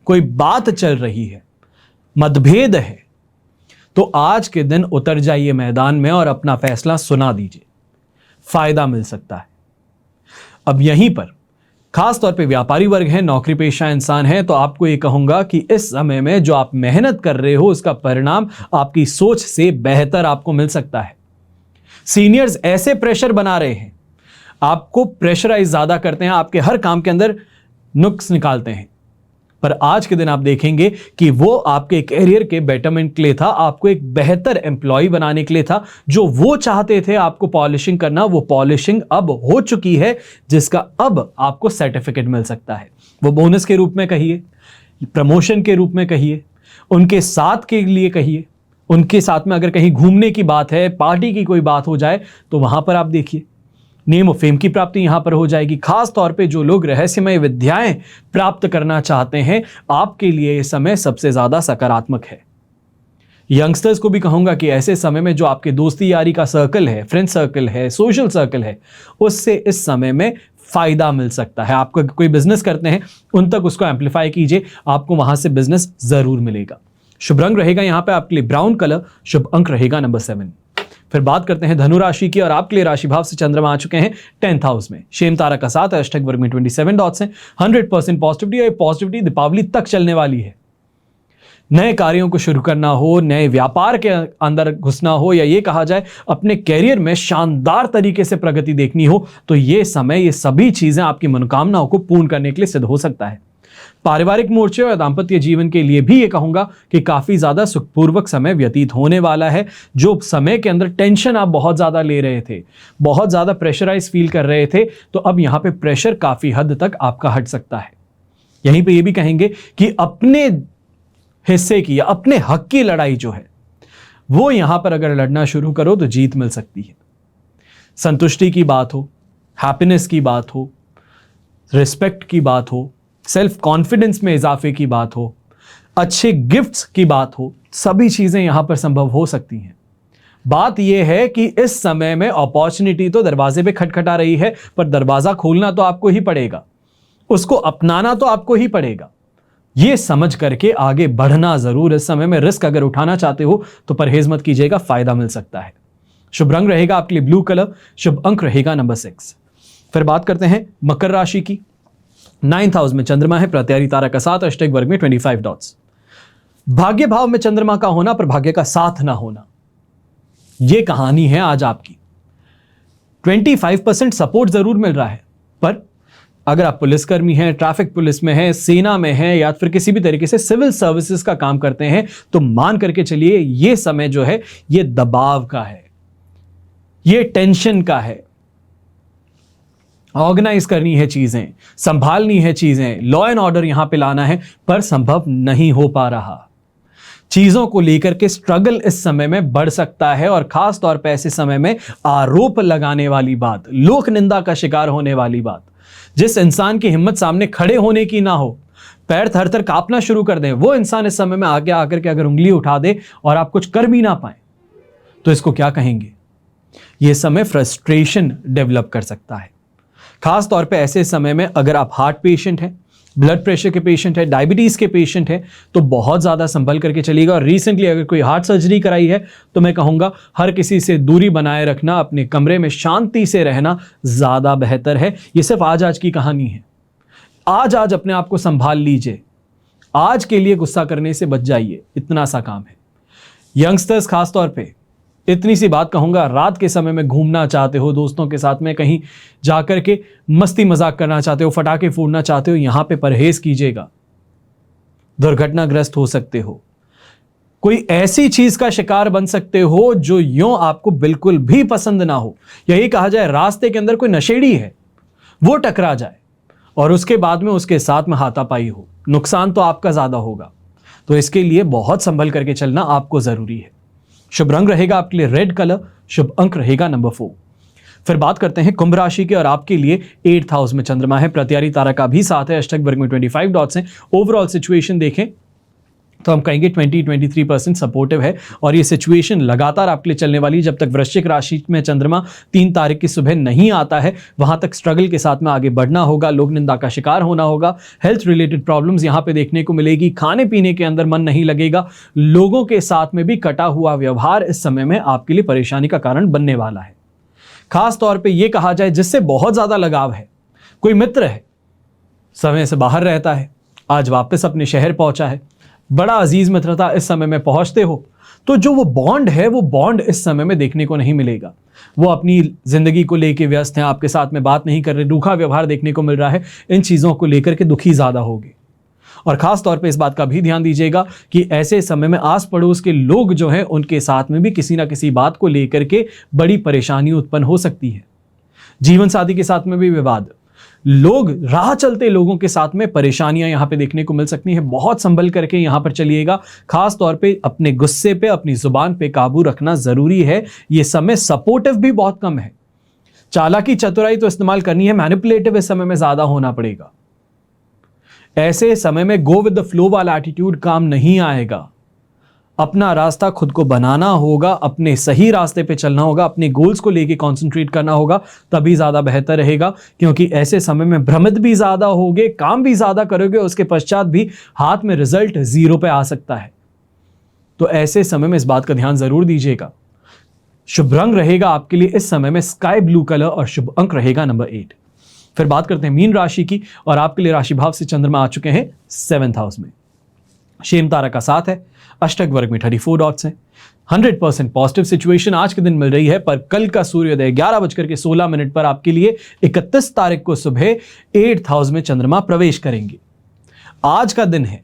कोई बात चल रही है, मतभेद है, तो आज के दिन उतर जाइए मैदान में और अपना फैसला सुना दीजिए, फायदा मिल सकता है। अब यहीं पर खास तौर पे व्यापारी वर्ग है, नौकरी पेशा इंसान है, तो आपको ये कहूंगा कि इस समय में जो आप मेहनत कर रहे हो उसका परिणाम आपकी सोच से बेहतर आपको मिल सकता है। सीनियर्स ऐसे प्रेशर बना रहे हैं, आपको प्रेशराइज ज्यादा करते हैं, आपके हर काम के अंदर नुक्स निकालते हैं, पर आज के दिन आप देखेंगे कि वो आपके कैरियर के बेटरमेंट के लिए था, आपको एक बेहतर एम्प्लॉय बनाने के लिए था। जो वो चाहते थे आपको पॉलिशिंग करना, वो पॉलिशिंग अब हो चुकी है, जिसका अब आपको सर्टिफिकेट मिल सकता है। वो बोनस के रूप में कहिए, प्रमोशन के रूप में कहिए, उनके साथ के लिए कहिए, उनके साथ में अगर कहीं घूमने की बात है, पार्टी की कोई बात हो जाए, तो वहां पर आप देखिए नेम और फेम की प्राप्ति यहां पर हो जाएगी। खास तौर पे जो लोग रहस्यमय विद्याएं प्राप्त करना चाहते हैं, आपके लिए यह समय सबसे ज्यादा सकारात्मक है। यंगस्टर्स को भी कहूंगा कि ऐसे समय में जो आपके दोस्ती यारी का सर्कल है, फ्रेंड सर्कल है, सोशल सर्कल है, उससे इस समय में फायदा मिल सकता है। आपको कोई बिजनेस करते हैं उन तक उसको एम्पलीफाई कीजिए, आपको वहां से बिजनेस जरूर मिलेगा। शुभ रंग रहेगा यहां पे आपके लिए ब्राउन कलर, शुभ अंक रहेगा नंबर 7। फिर बात करते हैं धनु राशि की और आपके लिए राशि भाव से चंद्रमा आ चुके हैं 10th हाउस में। शेम तारा का साथ है, अष्टक वर्ग में 27 डॉट्स हैं। 100% पॉजिटिविटी, और पॉजिटिविटी दीपावली तक चलने वाली है। नए कार्यों को शुरू करना हो, नए व्यापार के अंदर घुसना हो, या ये कहा जाए अपने कैरियर में शानदार तरीके से प्रगति देखनी हो, तो ये समय, ये सभी चीजें आपकी मनोकामनाओं को पूर्ण करने के लिए सिद्ध हो सकता है। पारिवारिक मोर्चे और दाम्पत्य जीवन के लिए भी ये कहूंगा कि काफी ज्यादा सुखपूर्वक समय व्यतीत होने वाला है। जो समय के अंदर टेंशन आप बहुत ज्यादा ले रहे थे, बहुत ज्यादा प्रेशराइज फील कर रहे थे, तो अब यहां पे प्रेशर काफी हद तक आपका हट सकता है। यहीं पे ये भी कहेंगे कि अपने हिस्से की या अपने हक की लड़ाई जो है वो यहां पर अगर लड़ना शुरू करो तो जीत मिल सकती है। संतुष्टि की बात हो, हैप्पीनेस की बात हो, रिस्पेक्ट की बात हो, सेल्फ कॉन्फिडेंस में इजाफे की बात हो, अच्छे गिफ्ट्स की बात हो, सभी चीजें यहां पर संभव हो सकती हैं। बात यह है कि इस समय में अपॉर्चुनिटी तो दरवाजे पे खटखटा रही है, पर दरवाजा खोलना तो आपको ही पड़ेगा, उसको अपनाना तो आपको ही पड़ेगा। यह समझ करके आगे बढ़ना जरूर। इस समय में रिस्क अगर उठाना चाहते हो तो परहेज मत कीजिएगा, फायदा मिल सकता है। शुभ रंग रहेगा आपके लिए ब्लू कलर, शुभ अंक रहेगा नंबर 6। फिर बात करते हैं मकर राशि की। 9th हाउस में चंद्रमा है, प्रत्यारी तारा का साथ, अष्टक वर्ग में 25 डॉट्स। भाग्य भाव में चंद्रमा का होना पर भाग्य का साथ ना होना, यह कहानी है आज आपकी। 25% सपोर्ट जरूर मिल रहा है, पर अगर आप पुलिसकर्मी हैं, ट्रैफिक पुलिस में हैं, सेना में हैं, या फिर किसी भी तरीके से सिविल सर्विसेज का काम करते हैं, तो मान करके चलिए यह समय जो है यह दबाव का है, यह टेंशन का है। ऑर्गेनाइज करनी है चीजें, संभालनी है चीजें, लॉ एंड ऑर्डर यहां पे लाना है, पर संभव नहीं हो पा रहा। चीजों को लेकर के स्ट्रगल इस समय में बढ़ सकता है, और खास तौर पर ऐसे समय में आरोप लगाने वाली बात, लोक निंदा का शिकार होने वाली बात, जिस इंसान की हिम्मत सामने खड़े होने की ना हो, पैर थर थर कांपना शुरू कर दें, वो इंसान इस समय में आगे आकर के अगर उंगली उठा दे और आप कुछ कर भी ना पाए, तो इसको क्या कहेंगे? यह समय फ्रस्ट्रेशन डेवलप कर सकता है। खास तौर पे ऐसे समय में अगर आप हार्ट पेशेंट हैं, ब्लड प्रेशर के पेशेंट है, डायबिटीज के पेशेंट है, तो बहुत ज्यादा संभल करके चलिएगा। और रिसेंटली अगर कोई हार्ट सर्जरी कराई है तो मैं कहूंगा हर किसी से दूरी बनाए रखना, अपने कमरे में शांति से रहना ज्यादा बेहतर है। ये सिर्फ आज की कहानी है। आज अपने आप को संभाल लीजिए, आज के लिए गुस्सा करने से बच जाइए, इतना सा काम है। यंगस्टर्स खास तौर पे इतनी सी बात कहूंगा, रात के समय में घूमना चाहते हो, दोस्तों के साथ में कहीं जाकर के मस्ती मजाक करना चाहते हो, फटाके फोड़ना चाहते हो, यहां पे परहेज कीजिएगा, दुर्घटनाग्रस्त हो सकते हो। कोई ऐसी चीज का शिकार बन सकते हो जो यूं आपको बिल्कुल भी पसंद ना हो। यही कहा जाए रास्ते के अंदर कोई नशेड़ी है, वो टकरा जाए और उसके बाद में उसके साथ में हाथापाई हो, नुकसान तो आपका ज्यादा होगा। तो इसके लिए बहुत संभल करके चलना आपको जरूरी है। शुभ रंग रहेगा आपके लिए रेड कलर, शुभ अंक रहेगा नंबर 4। फिर बात करते हैं कुंभ राशि के और आपके लिए 8th हाउस में चंद्रमा है, प्रत्यारी तारा का भी साथ है, अष्टक वर्ग में 25 डॉट्स हैं। ओवरऑल सिचुएशन देखें तो हम कहेंगे 20-23% सपोर्टिव है, और ये सिचुएशन लगातार आपके लिए चलने वाली। जब तक वृश्चिक राशि में चंद्रमा 3 तारीख की सुबह नहीं आता है, वहां तक स्ट्रगल के साथ में आगे बढ़ना होगा, लोक निंदा का शिकार होना होगा, हेल्थ रिलेटेड प्रॉब्लम्स यहां पे देखने को मिलेगी, खाने पीने के अंदर मन नहीं लगेगा, लोगों के साथ में भी कटा हुआ व्यवहार इस समय में आपके लिए परेशानी का कारण बनने वाला है। खास तौर पर यह कहा जाए जिससे बहुत ज्यादा लगाव है, कोई मित्र है, समय से बाहर रहता है, आज वापस अपने शहर पहुंचा है, बड़ा अजीज मित्र था, इस समय में पहुंचते हो तो जो वो बॉन्ड है, वो बॉन्ड इस समय में देखने को नहीं मिलेगा। वो अपनी जिंदगी को लेके व्यस्त हैं, आपके साथ में बात नहीं कर रहे, रूखा व्यवहार देखने को मिल रहा है। इन चीजों को लेकर के दुखी ज्यादा होगे। और खास तौर पे इस बात का भी ध्यान दीजिएगा कि ऐसे समय में आस पड़ोस के लोग जो हैं, उनके साथ में भी किसी ना किसी बात को लेकर के बड़ी परेशानी उत्पन्न हो सकती है। जीवन साथी के साथ में भी विवाद, लोग राह चलते लोगों के साथ में परेशानियां यहां पे देखने को मिल सकती हैं। बहुत संभल करके यहां पर चलिएगा। खास तौर पे अपने गुस्से पे, अपनी जुबान पे काबू रखना जरूरी है। यह समय सपोर्टिव भी बहुत कम है, चालाकी चतुराई तो इस्तेमाल करनी है, मैनिपुलेटिव इस समय में ज्यादा होना पड़ेगा। ऐसे समय में गो विद द फ्लो वाला एटीट्यूड काम नहीं आएगा। अपना रास्ता खुद को बनाना होगा, अपने सही रास्ते पे चलना होगा, अपने गोल्स को लेके कंसंट्रेट करना होगा, तभी ज्यादा बेहतर रहेगा। क्योंकि ऐसे समय में भ्रमित भी ज्यादा होगे, काम भी ज्यादा करोगे, उसके पश्चात भी हाथ में रिजल्ट 0 पे आ सकता है। तो ऐसे समय में इस बात का ध्यान जरूर दीजिएगा। शुभ रंग रहेगा आपके लिए इस समय में स्काई ब्लू कलर और शुभ अंक रहेगा नंबर 8। फिर बात करते हैं मीन राशि की, और आपके लिए राशि भाव से चंद्रमा आ चुके हैं 7th हाउस में। शेम तारा का साथ है, अष्टक वर्ग में 34 डॉट्स हैं। 100% पॉजिटिव सिचुएशन आज के दिन मिल रही है, पर कल का सूर्योदय 11:16 पर आपके लिए 31 तारीख को सुबह 8th हाउस में चंद्रमा प्रवेश करेंगे। आज का दिन है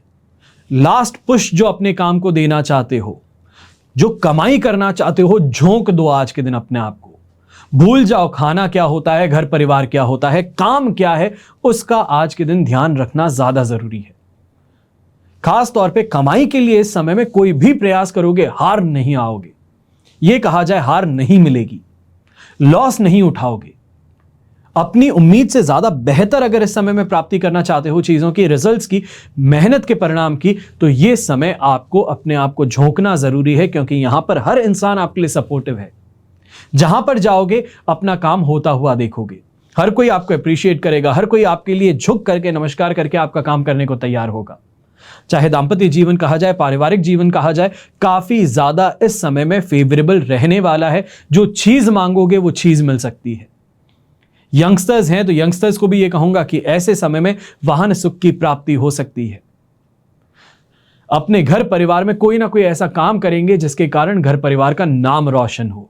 लास्ट पुश, जो अपने काम को देना चाहते हो, जो कमाई करना चाहते हो, झोंक दो आज के दिन अपने आप को। भूल जाओ खाना क्या होता है, घर परिवार क्या होता है, काम क्या है, उसका आज के दिन ध्यान रखना ज्यादा जरूरी है। खास तौर पे कमाई के लिए इस समय में कोई भी प्रयास करोगे, हार नहीं आओगे। यह कहा जाए हार नहीं मिलेगी, लॉस नहीं उठाओगे। अपनी उम्मीद से ज्यादा बेहतर अगर इस समय में प्राप्ति करना चाहते हो चीजों की, रिजल्ट्स की, मेहनत के परिणाम की, तो यह समय आपको अपने आप को झोंकना जरूरी है। क्योंकि यहां पर हर इंसान आपके लिए सपोर्टिव है। जहां पर जाओगे अपना काम होता हुआ देखोगे, हर कोई आपको अप्रिशिएट करेगा, हर कोई आपके लिए झुक करके नमस्कार करके आपका काम करने को तैयार होगा। चाहे दांपत्य जीवन कहा जाए, पारिवारिक जीवन कहा जाए, काफी ज्यादा इस समय में फेवरेबल रहने वाला है। जो चीज मांगोगे वो चीज मिल सकती है। यंगस्टर्स हैं तो यंगस्टर्स को भी यह कहूंगा कि ऐसे समय में वाहन सुख की प्राप्ति हो सकती है। अपने घर परिवार में कोई ना कोई ऐसा काम करेंगे जिसके कारण घर परिवार का नाम रोशन हो।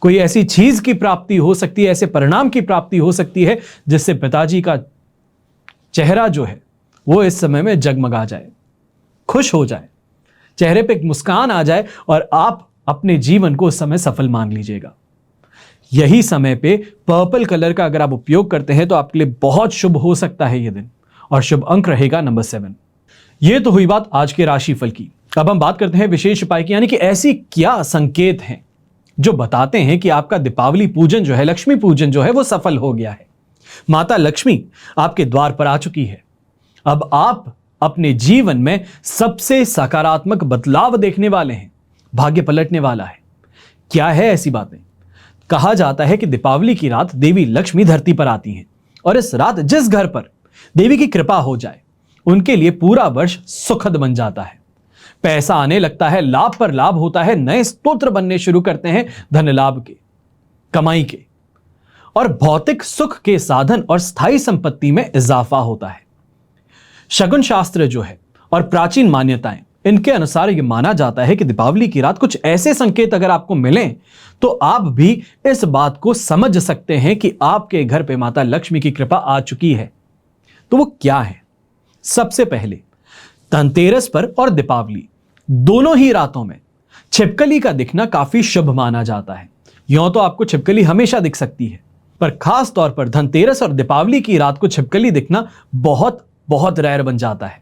कोई ऐसी चीज की प्राप्ति हो सकती है, ऐसे परिणाम की प्राप्ति हो सकती है जिससे पिताजी का चेहरा जो है वो इस समय में जगमगा जाए, खुश हो जाए, चेहरे पे एक मुस्कान आ जाए और आप अपने जीवन को उस समय सफल मान लीजिएगा। यही समय पे पर्पल कलर का अगर आप उपयोग करते हैं तो आपके लिए बहुत शुभ हो सकता है ये दिन, और शुभ अंक रहेगा नंबर 7। ये तो हुई बात आज के राशिफल की। अब हम बात करते हैं विशेष उपाय की, यानी कि ऐसी क्या संकेत हैं जो बताते हैं कि आपका दीपावली पूजन जो है, लक्ष्मी पूजन जो है वो सफल हो गया है। माता लक्ष्मी आपके द्वार पर आ चुकी है। अब आप अपने जीवन में सबसे सकारात्मक बदलाव देखने वाले हैं। भाग्य पलटने वाला है। क्या है ऐसी बातें? कहा जाता है कि दीपावली की रात देवी लक्ष्मी धरती पर आती हैं, और इस रात जिस घर पर देवी की कृपा हो जाए उनके लिए पूरा वर्ष सुखद बन जाता है। पैसा आने लगता है, लाभ पर लाभ होता है, नए स्तोत्र बनने शुरू करते हैं धन लाभ के, कमाई के, और भौतिक सुख के साधन और स्थायी संपत्ति में इजाफा होता है। शगुन शास्त्र जो है और प्राचीन मान्यताएं, इनके अनुसार यह माना जाता है कि दीपावली की रात कुछ ऐसे संकेत अगर आपको मिलें तो आप भी इस बात को समझ सकते हैं कि आपके घर पे माता लक्ष्मी की कृपा आ चुकी है। तो वो क्या है? सबसे पहले धनतेरस पर और दीपावली दोनों ही रातों में छिपकली का दिखना काफी शुभ माना जाता है। यूं तो आपको छिपकली हमेशा दिख सकती है, पर खास तौर पर धनतेरस और दीपावली की रात को छिपकली दिखना बहुत बहुत रेयर बन जाता है।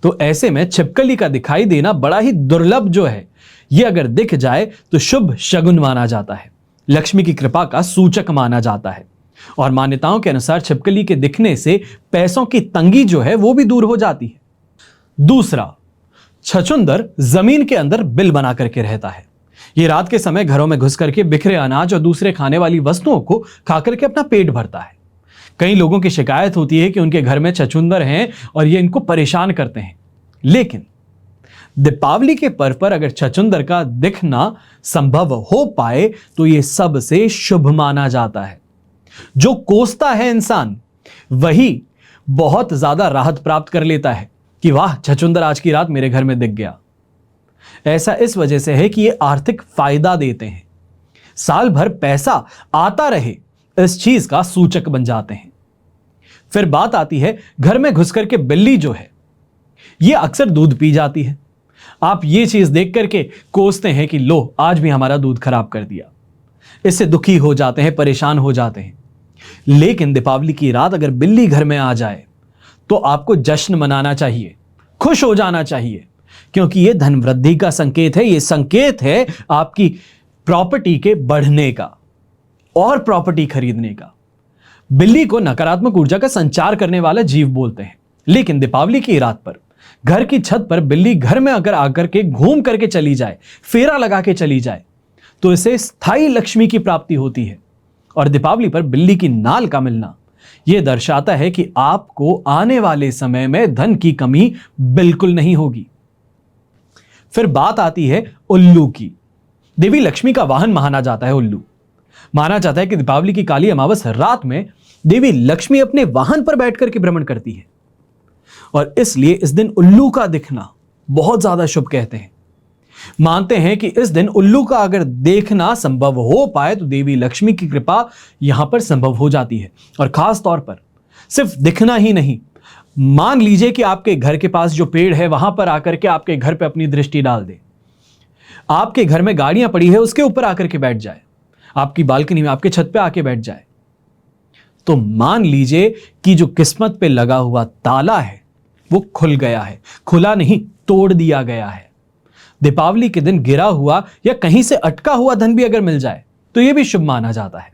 तो ऐसे में छिपकली का दिखाई देना बड़ा ही दुर्लभ जो है, यह अगर दिख जाए तो शुभ शगुन माना जाता है, लक्ष्मी की कृपा का सूचक माना जाता है। और मान्यताओं के अनुसार छिपकली के दिखने से पैसों की तंगी जो है वो भी दूर हो जाती है। दूसरा, छछूंदर जमीन के अंदर बिल बना करके रहता है। यह रात के समय घरों में घुस करके बिखरे अनाज और दूसरे खाने वाली वस्तुओं को खाकर के अपना पेट भरता है। कई लोगों की शिकायत होती है कि उनके घर में छछूंदर हैं और ये इनको परेशान करते हैं। लेकिन दीपावली के पर्व पर अगर छछूंदर का दिखना संभव हो पाए तो यह सबसे शुभ माना जाता है। जो कोसता है इंसान वही बहुत ज्यादा राहत प्राप्त कर लेता है कि वाह, छछूंदर आज की रात मेरे घर में दिख गया। ऐसा इस वजह से है कि ये आर्थिक फायदा देते हैं। साल भर पैसा आता रहे इस चीज का सूचक बन जाते हैं। फिर बात आती है घर में घुस करके बिल्ली जो है ये अक्सर दूध पी जाती है। आप ये चीज देख करके कोसते हैं कि लो, आज भी हमारा दूध खराब कर दिया। इससे दुखी हो जाते हैं, परेशान हो जाते हैं। लेकिन दीपावली की रात अगर बिल्ली घर में आ जाए तो आपको जश्न मनाना चाहिए, खुश हो जाना चाहिए, क्योंकि यह धन वृद्धि का संकेत है। यह संकेत है आपकी प्रॉपर्टी के बढ़ने का और प्रॉपर्टी खरीदने का। बिल्ली को नकारात्मक ऊर्जा का संचार करने वाला जीव बोलते हैं, लेकिन दीपावली की रात पर घर की छत पर बिल्ली घर में अगर आकर के घूम करके चली जाए, फेरा लगा के चली जाए, तो इसे स्थायी लक्ष्मी की प्राप्ति होती है। और दीपावली पर बिल्ली की नाल का मिलना यह दर्शाता है कि आपको आने वाले समय में धन की कमी बिल्कुल नहीं होगी। फिर बात आती है उल्लू की। देवी लक्ष्मी का वाहन माना जाता है उल्लू। माना जाता है कि दीपावली की काली अमावस रात में देवी लक्ष्मी अपने वाहन पर बैठकर के भ्रमण करती है और इसलिए इस दिन उल्लू का दिखना बहुत ज्यादा शुभ कहते हैं। मानते हैं कि इस दिन उल्लू का अगर देखना संभव हो पाए तो देवी लक्ष्मी की कृपा यहां पर संभव हो जाती है। और खास तौर पर सिर्फ दिखना ही नहीं, मान लीजिए कि आपके घर के पास जो पेड़ है वहां पर आकर के आपके घर पे अपनी दृष्टि डाल दे, आपके घर में गाड़ियां पड़ी है उसके ऊपर आकर के बैठ जाए, आपकी बालकनी में आपके छत पे आके बैठ जाए, तो मान लीजिए कि जो किस्मत पे लगा हुआ ताला है वो खुल गया है। खुला नहीं, तोड़ दिया गया है। दीपावली के दिन गिरा हुआ या कहीं से अटका हुआ धन भी अगर मिल जाए तो यह भी शुभ माना जाता है।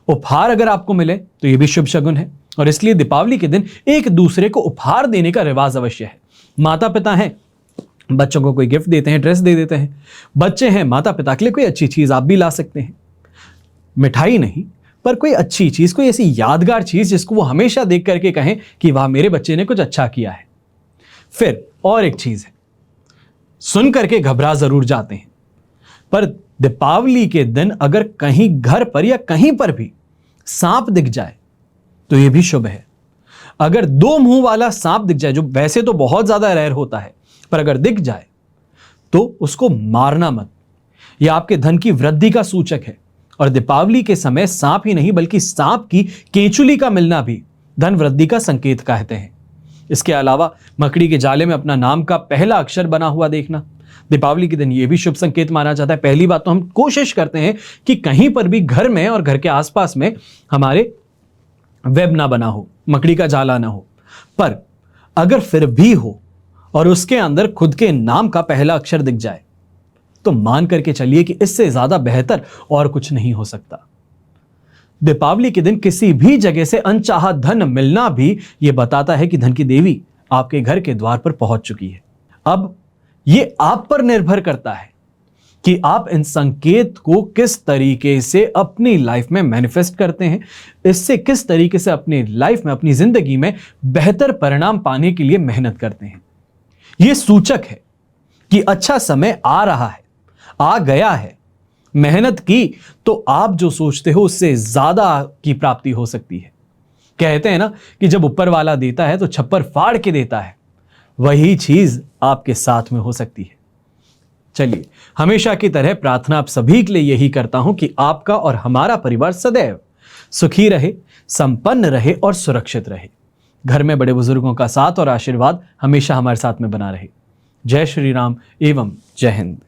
उपहार अगर आपको मिले तो यह भी शुभ शगुन है और इसलिए दीपावली के दिन एक दूसरे को उपहार देने का रिवाज अवश्य है। माता पिता हैं, बच्चों को कोई गिफ्ट देते हैं, ड्रेस दे देते हैं। बच्चे हैं, माता पिता के लिए कोई अच्छी चीज आप भी ला सकते हैं। मिठाई नहीं, पर कोई अच्छी चीज, कोई ऐसी यादगार चीज जिसको वो हमेशा देख करके कहें कि वाह मेरे बच्चे ने कुछ अच्छा किया है। फिर और एक चीज है, सुन करके घबरा जरूर जाते हैं, पर दीपावली के दिन अगर कहीं घर पर या कहीं पर भी सांप दिख जाए तो यह भी शुभ है। अगर दो मुंह वाला सांप दिख जाए, जो वैसे तो बहुत ज्यादा रेयर होता है, पर अगर दिख जाए तो उसको मारना मत। यह आपके धन की वृद्धि का सूचक है। और दीपावली के समय सांप ही नहीं बल्कि सांप की केंचुली का मिलना भी धन वृद्धि का संकेत कहते हैं। इसके अलावा मकड़ी के जाले में अपना नाम का पहला अक्षर बना हुआ देखना दीपावली के दिन यह भी शुभ संकेत माना जाता है। पहली बात तो हम कोशिश करते हैं कि कहीं पर भी घर में और घर के आसपास में हमारे वेब ना बना हो, मकड़ी का जाला ना हो, पर अगर फिर भी हो और उसके अंदर खुद के नाम का पहला अक्षर दिख जाए तो मान करके चलिए कि इससे ज्यादा बेहतर और कुछ नहीं हो सकता। दीपावली के दिन किसी भी जगह से अनचाहा धन मिलना भी यह बताता है कि धन की देवी आपके घर के द्वार पर पहुंच चुकी है। अब यह आप पर निर्भर करता है कि आप इन संकेत को किस तरीके से अपनी लाइफ में मैनिफेस्ट करते हैं, इससे किस तरीके से अपनी लाइफ में, अपनी जिंदगी में बेहतर परिणाम पाने के लिए मेहनत करते हैं। यह सूचक है कि अच्छा समय आ रहा है, आ गया है। मेहनत की तो आप जो सोचते हो उससे ज्यादा की प्राप्ति हो सकती है। कहते हैं ना कि जब ऊपर वाला देता है तो छप्पर फाड़ के देता है, वही चीज आपके साथ में हो सकती है। चलिए, हमेशा की तरह प्रार्थना आप सभी के लिए यही करता हूं कि आपका और हमारा परिवार सदैव सुखी रहे, संपन्न रहे और सुरक्षित रहे। घर में बड़े बुजुर्गों का साथ और आशीर्वाद हमेशा हमारे साथ में बना रहे। जय श्री राम एवं जय हिंद।